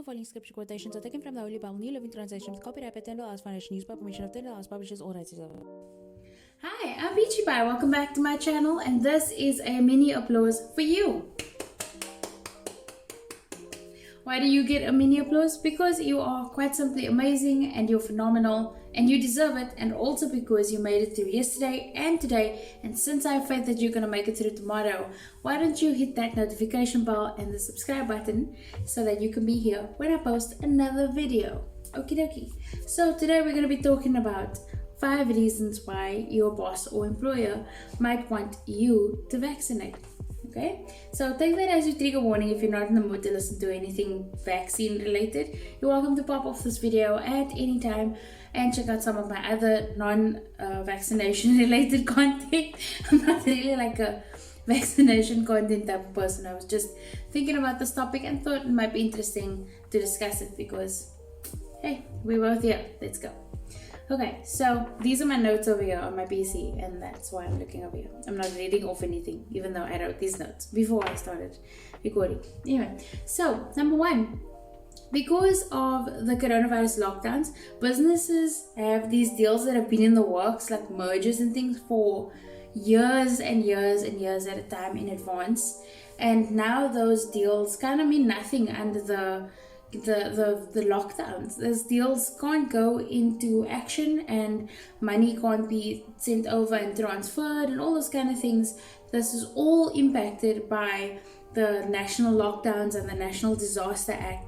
following scripture quotations are taken from the Holy Bible, New Living Translation, with copyright by Tyndale House Foundation, used by permission of Tyndale House Publishers, all rights reserved. Hi, I'm Peachy Pie. Welcome back to my channel, and this is a mini applause for you. Why do you get a mini applause? Because you are quite simply amazing and you're phenomenal and you deserve it, and also because you made it through yesterday and today, and since I have faith that you're going to make it through tomorrow, why don't you hit that notification bell and the subscribe button so that you can be here when I post another video. Okie dokie. So today we're going to be talking about 5 reasons why your boss or employer might want you to vaccinate. Okay, so take that as your trigger warning. If you're not in the mood to listen to anything vaccine related, you're welcome to pop off this video at any time and check out some of my other non-vaccination related content. I'm not really like a vaccination content type of person. I was just thinking about this topic and thought it might be interesting to discuss it because, hey, we're both here. Let's go. Okay, so these are my notes over here on my PC, and that's why I'm looking over here. I'm not reading off anything, even though I wrote these notes before I started recording. Anyway, so number 1, because of the coronavirus lockdowns, businesses have these deals that have been in the works, like mergers and things, for years and years and years at a time in advance. And now those deals kind of mean nothing under the lockdowns. Those deals can't go into action and money can't be sent over and transferred and all those kind of things. This is all impacted by the national lockdowns and the National Disaster Act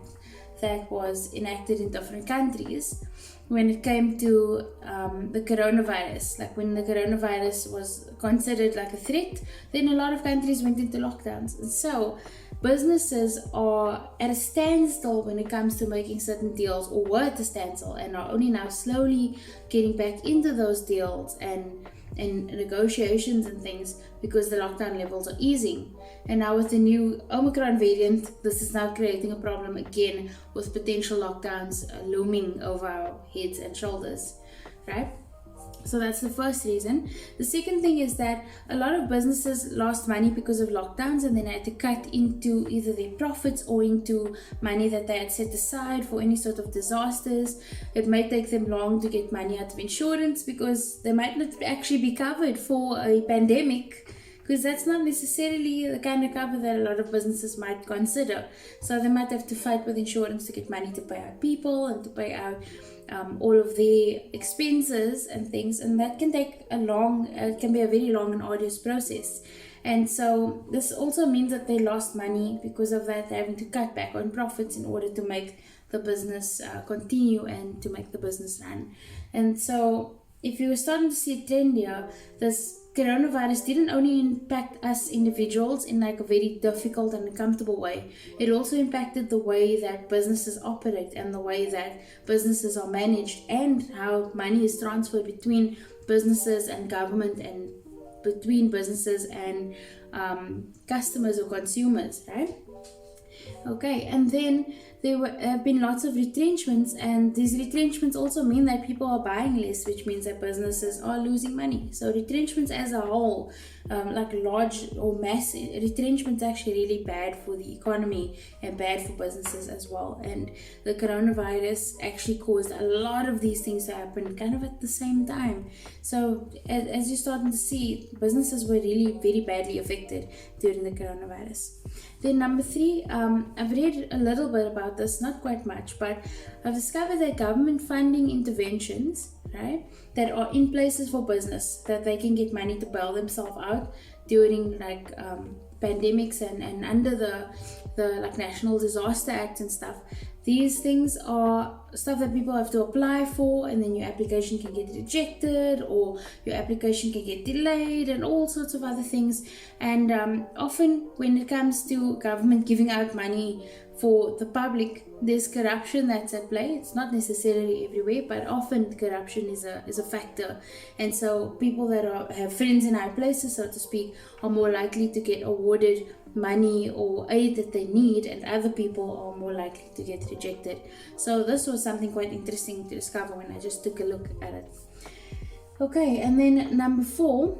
that was enacted in different countries when it came to the coronavirus. Like when the coronavirus was considered like a threat, then a lot of countries went into lockdowns. And so businesses are at a standstill when it comes to making certain deals, or were at a standstill, and are only now slowly getting back into those deals and negotiations and things because the lockdown levels are easing. And now with the new Omicron variant, this is now creating a problem again with potential lockdowns looming over our heads and shoulders, right? So that's the first reason. The second thing is that a lot of businesses lost money because of lockdowns, and then had to cut into either their profits or into money that they had set aside for any sort of disasters. It may take them long to get money out of insurance because they might not actually be covered for a pandemic, because that's not necessarily the kind of cover that a lot of businesses might consider. So they might have to fight with insurance to get money to pay out people and to pay out all of their expenses and things, and that can take it can be a very long and arduous process. And so this also means that they lost money because of that, having to cut back on profits in order to make the business continue and to make the business run. And so if you were starting to see a trend here, this coronavirus didn't only impact us individuals in like a very difficult and uncomfortable way, it also impacted the way that businesses operate and the way that businesses are managed and how money is transferred between businesses and government and between businesses and customers or consumers, right? Okay, and then there have been lots of retrenchments, and these retrenchments also mean that people are buying less, which means that businesses are losing money. So retrenchments as a whole, like large or mass retrenchments, actually really bad for the economy and bad for businesses as well. And the coronavirus actually caused a lot of these things to happen kind of at the same time. So as you're starting to see, businesses were really very badly affected during the coronavirus. Then number 3, I've read a little bit about this, not quite much, but I've discovered that government funding interventions, right, that are in places for business, that they can get money to bail themselves out during like pandemics and under the like National Disaster Act and stuff. These things are stuff that people have to apply for, and then your application can get rejected or your application can get delayed and all sorts of other things. And often when it comes to government giving out money for the public, there's corruption that's at play. It's not necessarily everywhere, but often corruption is a factor. And so people that have friends in high places, so to speak, are more likely to get awarded money or aid that they need, and other people are more likely to get rejected. So this was something quite interesting to discover when I just took a look at it. Okay, and then number 4,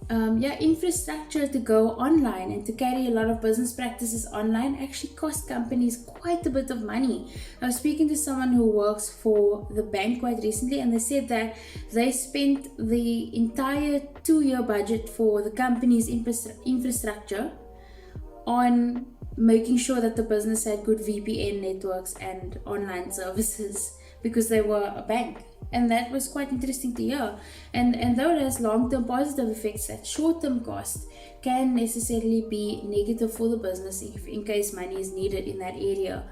infrastructure to go online and to carry a lot of business practices online actually cost companies quite a bit of money. I was speaking to someone who works for the bank quite recently, and they said that they spent the entire 2-year budget for the company's infrastructure on making sure that the business had good VPN networks and online services because they were a bank. And that was quite interesting to hear. And though it has long-term positive effects, that short-term cost can necessarily be negative for the business if in case money is needed in that area.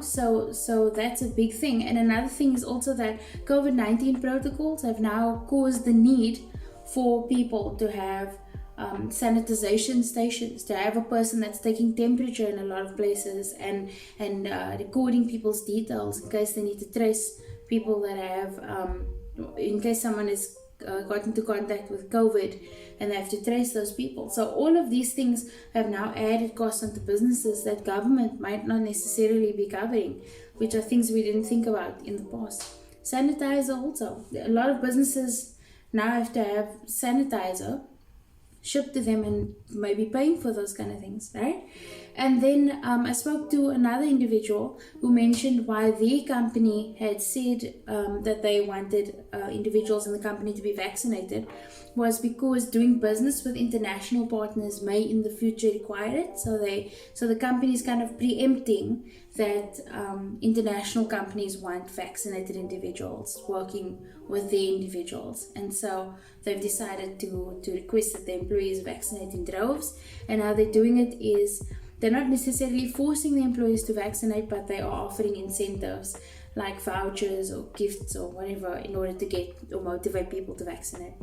So that's a big thing. And another thing is also that COVID-19 protocols have now caused the need for people to have sanitization stations, to have a person that's taking temperature in a lot of places and recording people's details in case they need to trace people that have, in case someone has got into contact with COVID and they have to trace those people. So all of these things have now added costs onto businesses that government might not necessarily be covering, which are things we didn't think about in the past. Sanitizer also. A lot of businesses now have to have sanitizer shipped to them and maybe paying for those kind of things, right? And then I spoke to another individual who mentioned why their company had said that they wanted individuals in the company to be vaccinated was because doing business with international partners may in the future require it. So the company is kind of preempting that international companies want vaccinated individuals working with their individuals, and so they've decided to request that the employees vaccinate in droves. And how they're doing it is they're not necessarily forcing the employees to vaccinate, but they are offering incentives like vouchers or gifts or whatever in order to get or motivate people to vaccinate,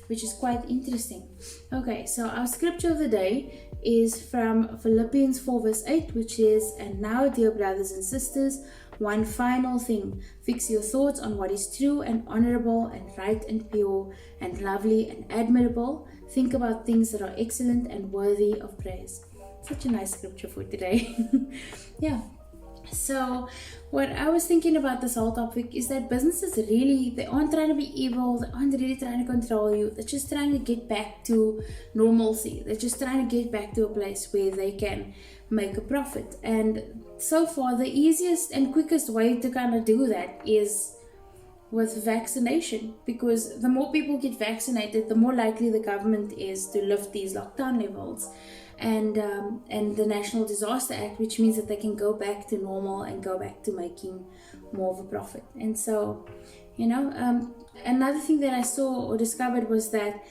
which is quite interesting. Okay, so our scripture of the day is from Philippians 4 verse 8, which is, "And now, dear brothers and sisters, one final thing, fix your thoughts on what is true and honorable and right and pure and lovely and admirable. Think about things that are excellent and worthy of praise." Such a nice scripture for today. Yeah. So what I was thinking about this whole topic is that businesses really, they aren't trying to be evil, they aren't really trying to control you, they're just trying to get back to normalcy. They're just trying to get back to a place where they can make a profit. And so far the easiest and quickest way to kind of do that is with vaccination, because the more people get vaccinated, the more likely the government is to lift these lockdown levels and the National Disaster Act, which means that they can go back to normal and go back to making more of a profit. And so, another thing that I saw or discovered was that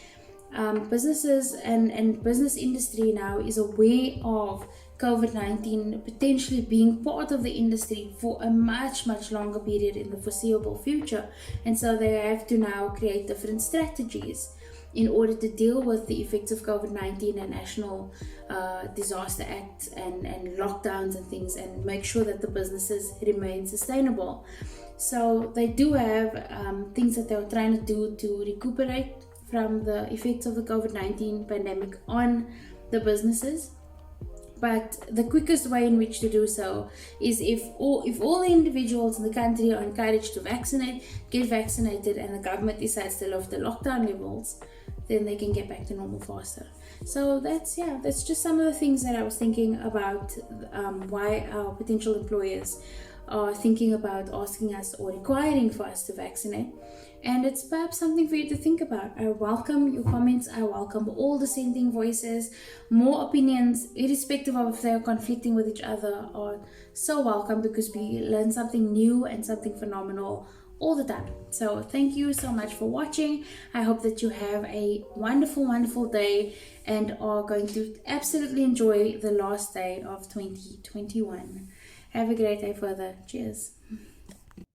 businesses and business industry now is aware of COVID-19 potentially being part of the industry for a much, much longer period in the foreseeable future. And so they have to now create different strategies in order to deal with the effects of COVID-19 and National Disaster Act and lockdowns and things, and make sure that the businesses remain sustainable. So they do have things that they're trying to do to recuperate from the effects of the COVID-19 pandemic on the businesses. But the quickest way in which to do so is if all the individuals in the country are encouraged to vaccinate, get vaccinated, and the government decides to lift the lockdown levels, then they can get back to normal faster. So that's just some of the things that I was thinking about, why our potential employers are thinking about asking us or requiring for us to vaccinate. And it's perhaps something for you to think about. I welcome your comments. I welcome all dissenting voices. More opinions, irrespective of if they are conflicting with each other, are so welcome, because we learn something new and something phenomenal all the time. So thank you so much for watching. I hope that you have a wonderful, wonderful day and are going to absolutely enjoy the last day of 2021. Have a great day further. Cheers.